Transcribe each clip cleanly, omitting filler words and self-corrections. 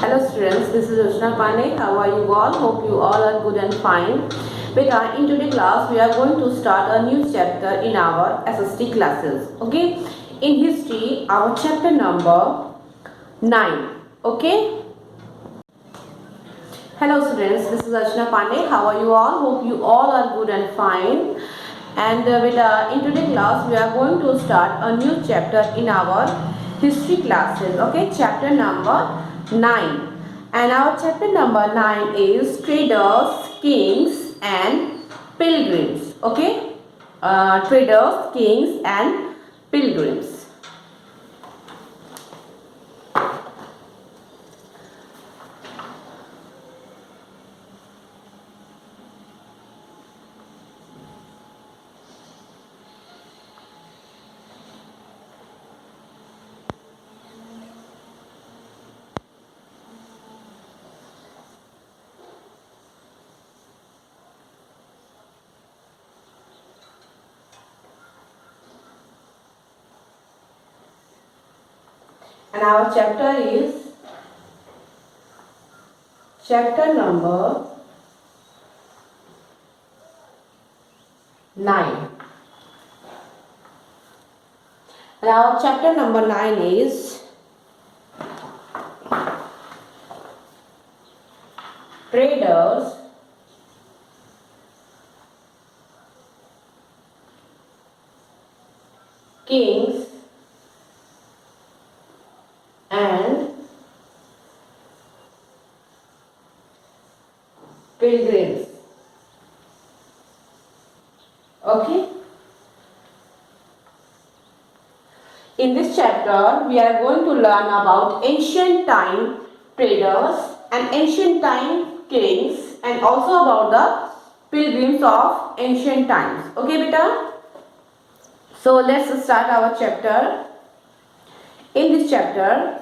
Hello students, this is Rachna Pandey. How are you all? Hope you all are good and fine. Beta, in today's class we are going to start a new chapter in our SST classes. Okay, in history our chapter number 9. Okay. Hello students, this is Rachna Pandey. How are you all? Hope you all are good and fine. And beta, in today's class we are going to start a new chapter in our history classes. Okay, chapter number 9. And our chapter number 9 is traders, kings and pilgrims. Okay, traders, kings and pilgrims. And our chapter is chapter number 9. And our chapter number 9 is traders, kings and pilgrims. Okay. In this chapter, we are going to learn about ancient time traders and ancient time kings and also about the pilgrims of ancient times. Okay, beta? So let's start our chapter. In this chapter,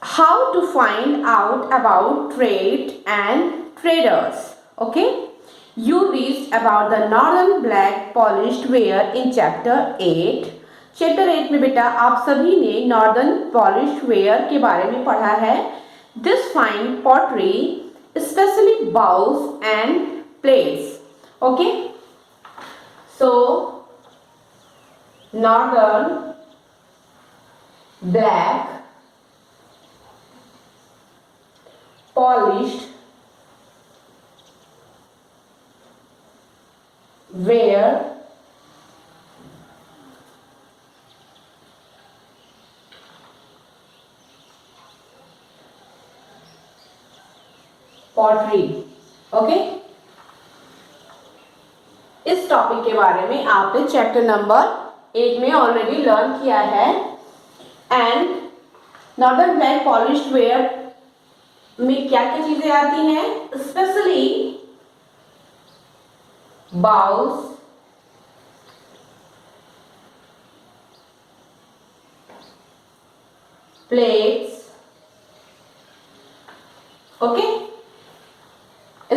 how to find out about trade and traders. Okay, you read about the northern black polished ware in chapter 8. Chapter 8 में बेटा आप सभी ने northern polish where के बारे में पढ़ा है. This fine pottery specially bowls and plates. Okay, so northern black polished ware pottery. Okay, इस टॉपिक के बारे में आपने चैप्टर नंबर 8 में ऑलरेडी लर्न किया है. And northern black polished ware में क्या क्या चीजें आती हैं? Specially bowls, plates. Okay,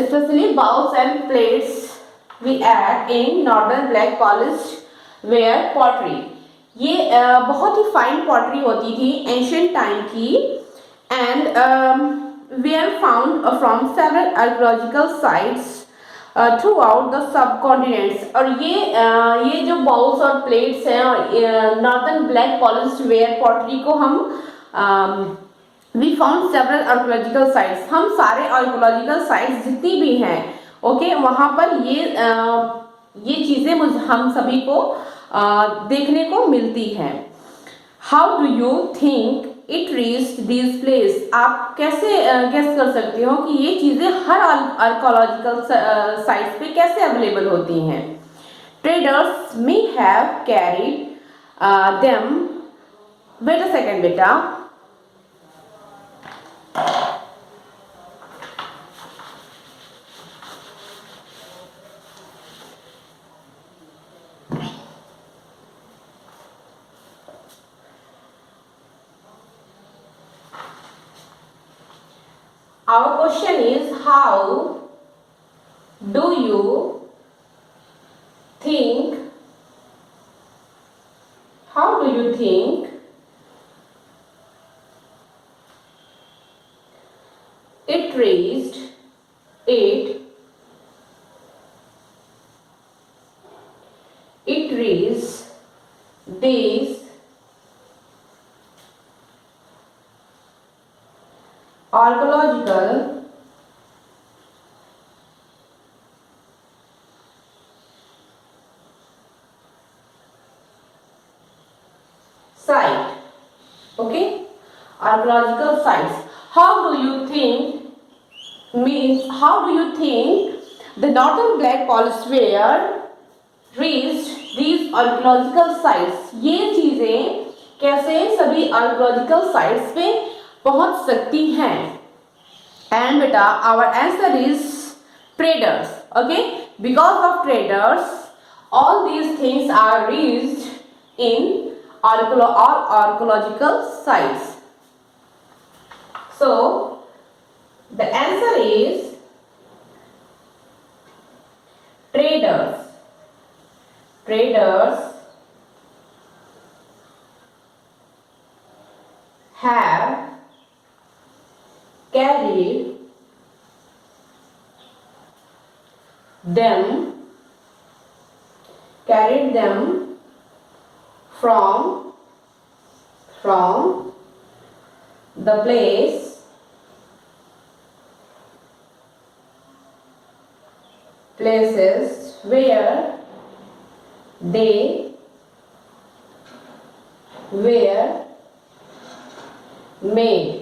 specially bowls and plates we add in northern black polished ware pottery. ये बहुत ही फाइन पॉटरी होती थी एंशियंट टाइम की. And we are found from several archaeological sites throughout the subcontinents. और ये जो bowls और प्लेट्स हैं northern black polished ware pottery को हम we found several archaeological sites. हम सारे आर्कियोलॉजिकल साइट्स जितनी भी हैं ओके वहाँ पर ये चीज़ें हम सभी को देखने को मिलती हैं. How do you think it reached this place? आप कैसे गेस कर सकते हो कि ये चीज़ें हर आर्कियोलॉजिकल साइट्स पे कैसे अवेलेबल होती हैं? Traders may have carried them. Wait a second बेटा. Our question is, how do you think It raised it it raised these archaeological site. Okay, archaeological sites. How do you think how do you think the northern black polished reached these archaeological sites? ये चीजें कैसे सभी archaeological sites पे पहुंच सकती हैं? And beta, our answer is traders. Okay, because of traders, all these things are reached in archaeological sites. So the answer is traders. Traders have carried them from the places where they were made.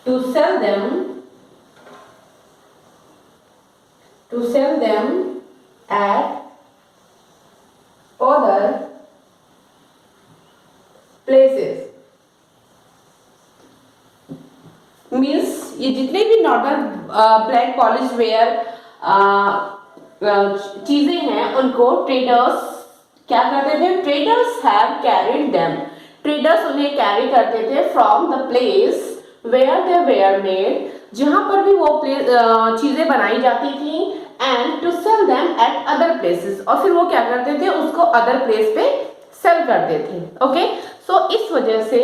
To sell them at other places. Means ये जितने भी northern black polish where चीजें हैं उनको traders क्या करते थे? Traders have carried them. Traders उन्हें कैरी करते थे from the place where they were made, जहां पर भी वो चीजें बनाई जाती थी, and to sell them at other places, और फिर वो क्या करते थे? उसको अदर प्लेस पे सेल करते थे. ओके, सो इस वजह से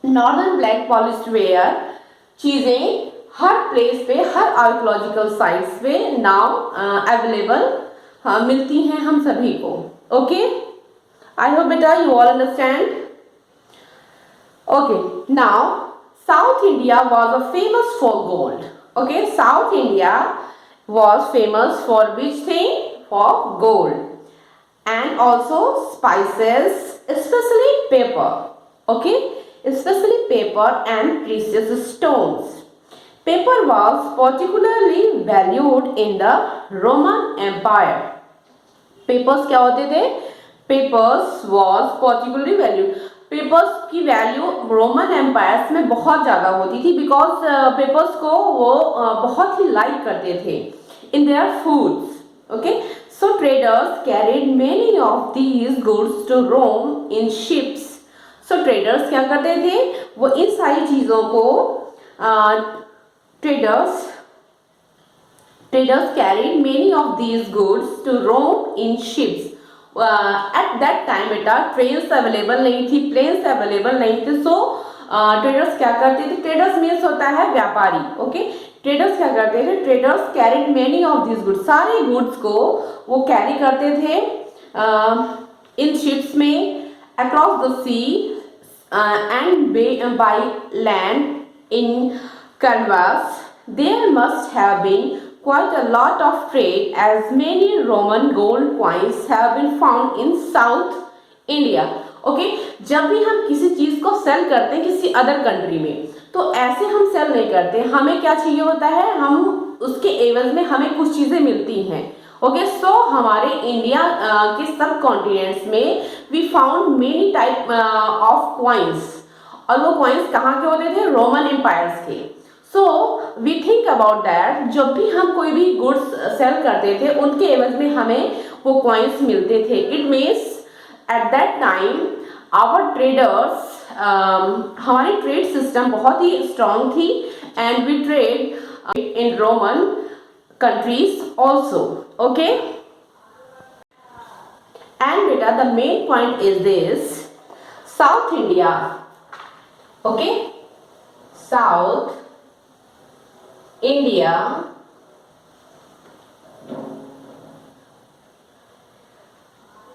नॉर्दर्न ब्लैक पॉलिश्ड वेयर चीजें हर प्लेस पे, हर आर्कियोलॉजिकल साइट्स पे नाउ अवेलेबल मिलती हैं हम सभी को. ओके, आई होप बेटा you all understand. Okay, now South India was a famous for gold. Okay, South India was famous for which thing? For gold, and also spices, especially pepper. Okay, especially pepper and precious stones. Pepper was particularly valued in the Roman Empire. Papers क्या होते थे? Papers was particularly valued. Papers की value Roman empires में बहुत ज़्यादा होती थी, because papers को वो बहुत ही लाइक करते थे in their foods. Okay, so traders carried many of these goods to Rome in ships. So traders क्या करते थे? वो इन सारी चीज़ों को traders carried many of these goods to Rome in ships. At that time बेटा ट्रेन्स अवेलेबल नहीं थी, प्लेन्स अवेलेबल नहीं थे. सो ट्रेडर्स क्या करते थे? ट्रेडर्स मीन्स होता है व्यापारी. ओके, ट्रेडर्स क्या करते थे? Traders carried many of this goods. सारे गुड्स को वो कैरी करते थे इन शिप्स में across the sea and by land in canvas. There must have been quite a lot of trade, as many Roman gold coins have been found in South India. Okay, जब भी हम किसी चीज़ को cell करते हैं किसी other country में, तो ऐसे हम सेल नहीं करते. हमें क्या चाहिए होता है? हम उसके एवज में हमें कुछ चीज़ें मिलती हैं. ओके, सो हमारे इंडिया के सब कॉन्टिनेंट्स में we found many type of coins, और वो कॉइन्स कहाँ के होते थे? रोमन एम्पायर्स के. So we think about that, जब भी हम कोई भी गुड्स सेल करते थे उनके एवज में हमें वो कॉइन्स मिलते थे. It means at that time our traders, हमारी ट्रेड सिस्टम बहुत ही स्ट्रॉन्ग थी, and we trade in Roman countries also. Okay, And beta, the main point is this: South India, okay, South India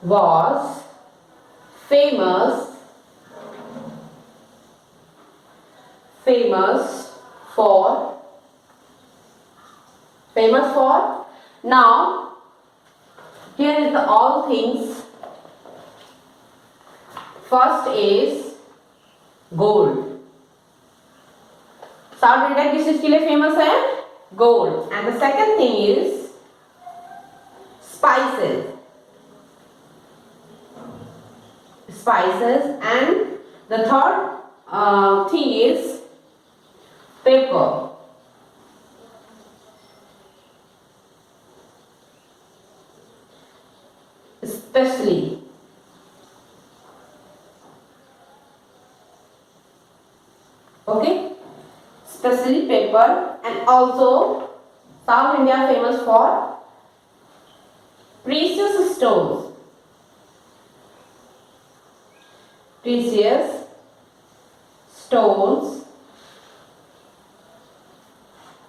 was famous for now here is the all things. First is gold. South India किस चीज के लिए famous है? Gold. And the second thing is spices, and the third thing is paper. Especially okay, especially paper. And also South India famous for precious stones.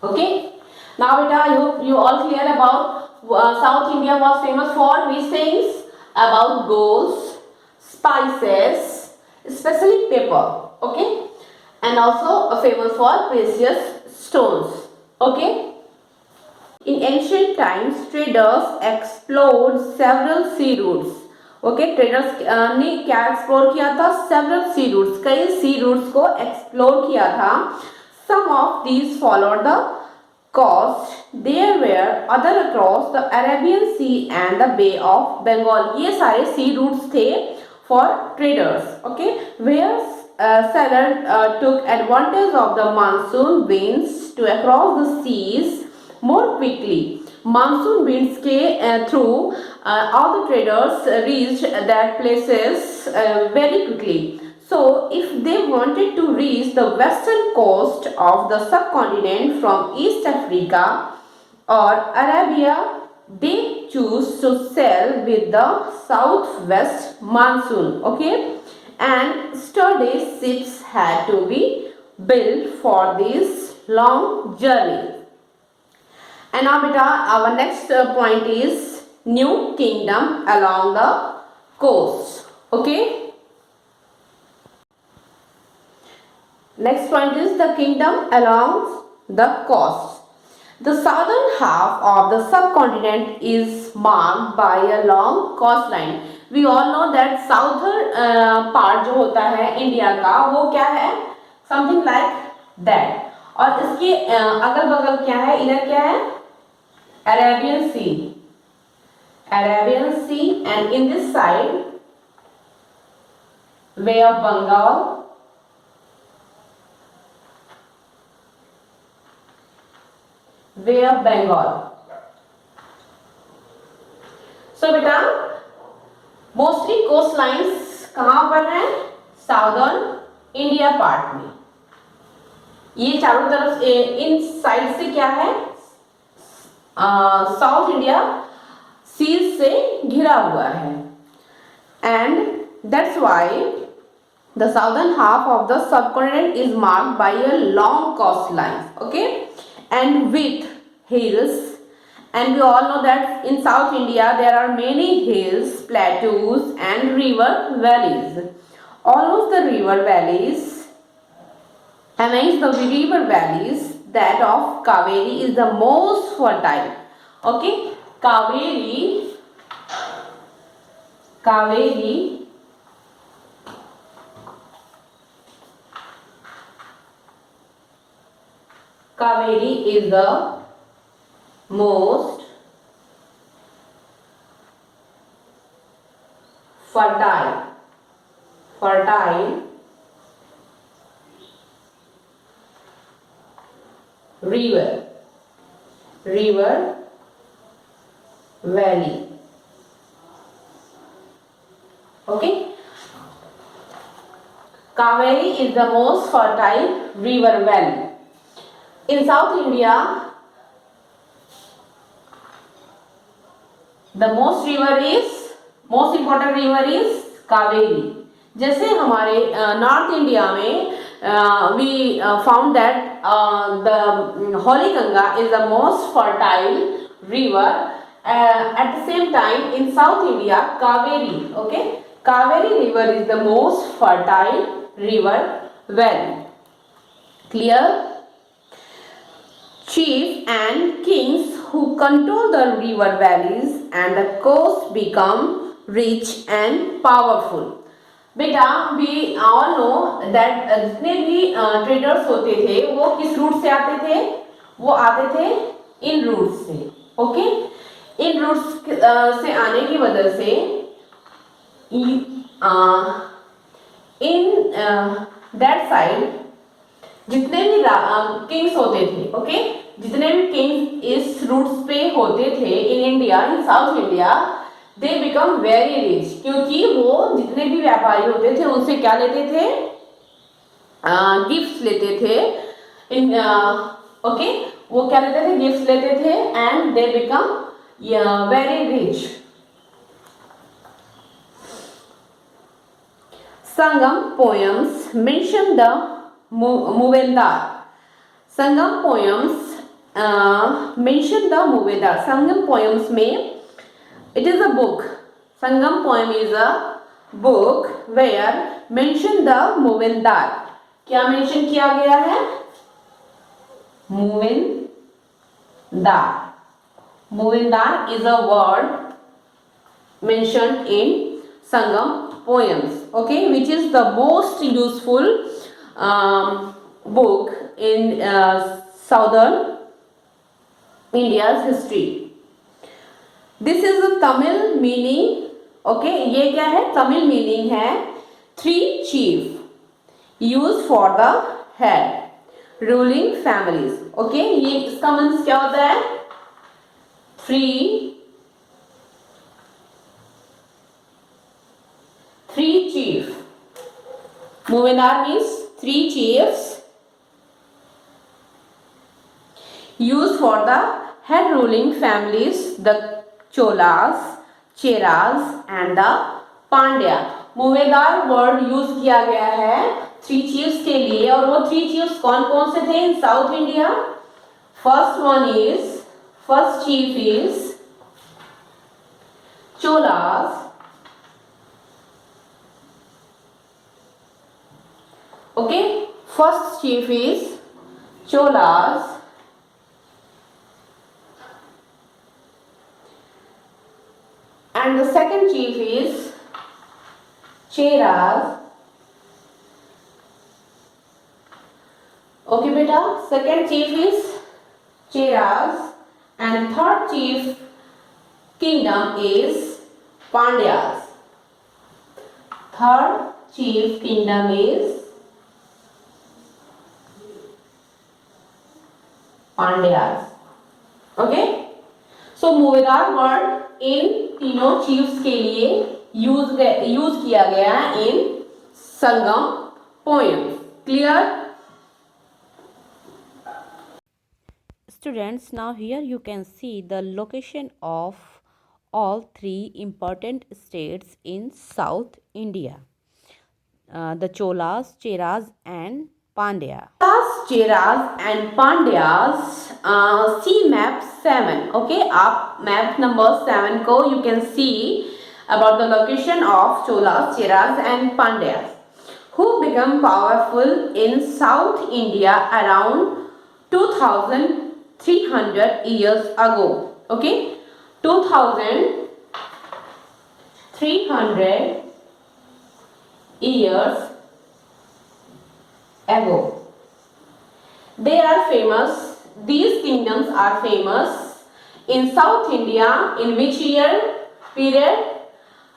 Okay, now beta, I hope you all clear about South India was famous for which things? About golds, spices, especially paper. Okay, and also famous for precious stones. Okay, in ancient times traders explored several sea routes. Okay, traders ने क्या explore किया था? Several sea routes, कई sea routes को explore किया था. Some of these followed the coast, there were other across the Arabian sea and the bay of Bengal. ये सारे सी रूट्स थे for traders. Okay, where sailor took advantage of the monsoon winds to across the seas more quickly. Monsoon winds के through all the traders reached that places very quickly. So if they wanted to reach the western coast of the subcontinent from East Africa or Arabia, they choose to sail with the southwest monsoon. Okay, and sturdy ships had to be built for this long journey. And now beta, our next point is new kingdom along the coast. Okay, next point is the kingdom along the coast. The southern half of the subcontinent is marked by a long coastline. We all know that southern part जो होता है India का, वो क्या है? Something like that. और इसके अगल बगल क्या है? इधर क्या है? Arabian Sea, and in this side Bay of Bengal, So बेटा, मोस्टली कोस्ट लाइन्स कहाँ पर है? साउदर्न इंडिया पार्ट में. ये चारों तरफ इन साइड से क्या है? साउथ इंडिया सीज से घिरा हुआ है. And that's why the southern half of the subcontinent is marked by a long coast line. Okay, and with hills. And we all know that in South India there are many hills, plateaus and river valleys. Amongst the river valleys, that of Kaveri is the most fertile. Okay, Kaveri is the most fertile river valley. Okay, Kaveri is the most fertile river valley. In South India, the most river is most important river is Kaveri. जैसे हमारे north India में we found that the holy Ganga is the most fertile river, at the same time in South India Kaveri, okay, Kaveri river is the most fertile river valley. Clear? Chief and kings who control the river valleys and the coast become rich and powerful. बेटा we all know that जितने भी traders होते थे वो किस root से आते थे? वो आते थे इन रूट से, ओके। इन रूट्स से आने की वजह से इन दैट साइड जितने भी किंग्स होते थे, ओके, जितने भी किंग्स इस रूट्स पे होते थे in India, in South India, they become very rich, क्योंकि वो जितने भी व्यापारी होते थे उनसे क्या लेते थे? गिफ्ट्स लेते थे। इन ओके, वो क्या लेते थे? गिफ्ट्स लेते थे and they become very rich. Sangam poems mention the Muvendar. Sangam poems mention the Muvendar. Sangam poems में it is a book. Sangam poem is a book where mention the Muvendar. क्या mention किया गया है? Muvendar. Muvendar is a word mentioned in Sangam poems, okay, which is the most useful book in southern India's history. This is a Tamil meaning, okay, ये क्या है? Tamil meaning है three chief used for the head ruling families, okay, ये इसका means क्या होता है? Three chief. Muvendar means three chiefs used for the head ruling families, the Cholas, Cheras and the Pandya. Muvendar word use किया गया है three chiefs के लिए, और वो थ्री chiefs कौन कौन से थे in South India? First chief is Cholas, okay, first chief is Cholas, and the second chief is Cheras, okay beta, second chief is Cheras, and third chief kingdom is Pandyas. Third chief kingdom is Pandyas. Okay, so Muvendar word इन तीनों chiefs के लिए use किया गया इन संगम poems. Clear? Students, now here you can see the location of all three important states in South India. The Cholas, Cheras and Pandya. Cholas, Cheras and Pandyas, see map 7. Okay, आप map number 7 को you can see about the location of Cholas, Cheras and Pandyas, who become powerful in South India around 2300 years ago. Okay, 2300 years ago. They are famous. These kingdoms are famous in South India. In which year period?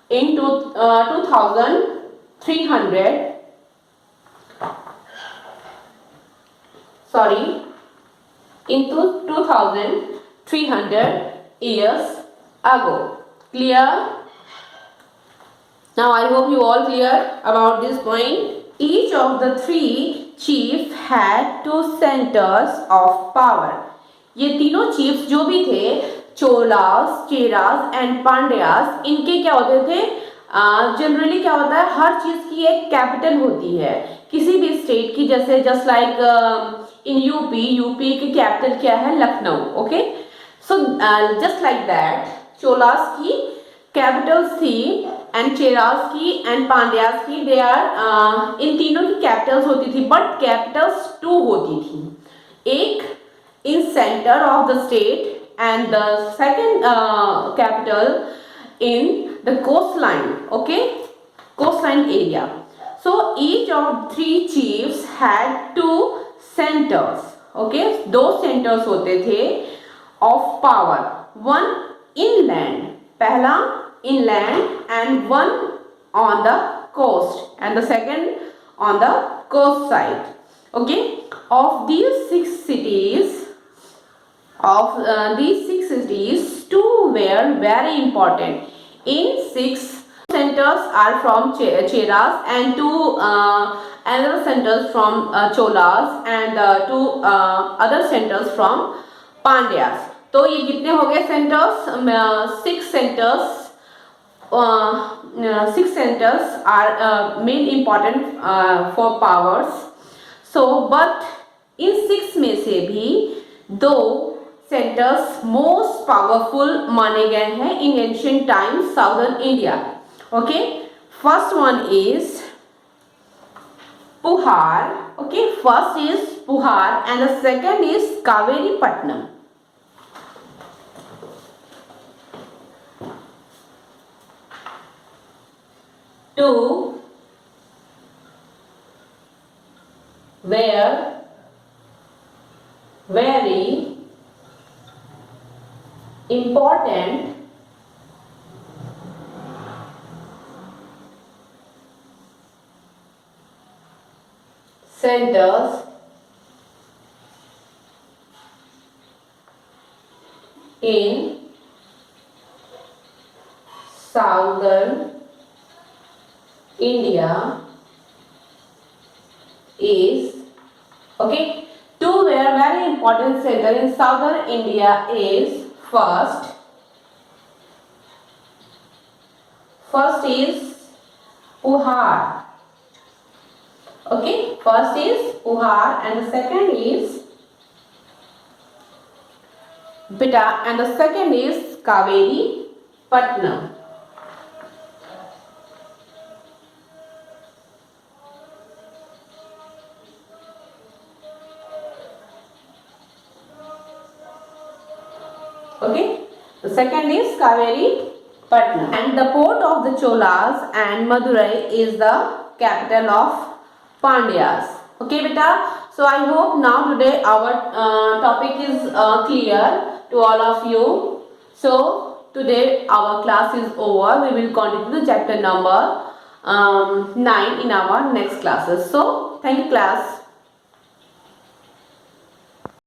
In 2300. Sorry, into 2300 years ago. Clear? Now I hope you all clear about this point. Each of the three chiefs had two centers of power. ये तीनों chiefs जो भी थे Cholas, Cheras and Pandyas, इनके क्या होते थे, generally क्या होता है, हर चीज की एक कैपिटल होती है किसी भी स्टेट की, जैसे जस्ट लाइक इन यूपी की कैपिटल क्या है, Lucknow. Okay, so just like that Cholas की कैपिटल्स थी एंड चेरास की एंड पांड्यास की, दे आर इन तीनों की कैपिटल्स होती थी, बट कैपिटल्स टू होती थी, एक in center of the state and the second capital in the coastline. Okay, coastline area. So each of three chiefs had two centers. Okay, दो centers होते थे of power, one inland, पहला inland and one on the coast and the second on the coast side. Okay, of these six cities, two were very important. In six centers are from Cheras and two another centers from Cholas and two other centers from Pandyas. तो ये कितने हो गए centers? Six centers are main important for powers. So but in six में से भी दो centres most powerful माने गए हैं इन ancient times southern India. Okay, first one is पुहार. Okay, first is पुहार and the second is Kaveri Pattanam. Two were very important centers in southern India is, okay, two were very important center in southern India is first is Puhar. Okay, first is Puhar and the second is Bita and the second is Kaveri Patnam. Okay, the second is Kaveri Patna and the port of the Cholas and Madurai is the capital of Pandyas. Okay beta, so I hope now today our topic is clear to all of you. So today our class is over. We will continue the chapter number 9 in our next classes. So thank you class.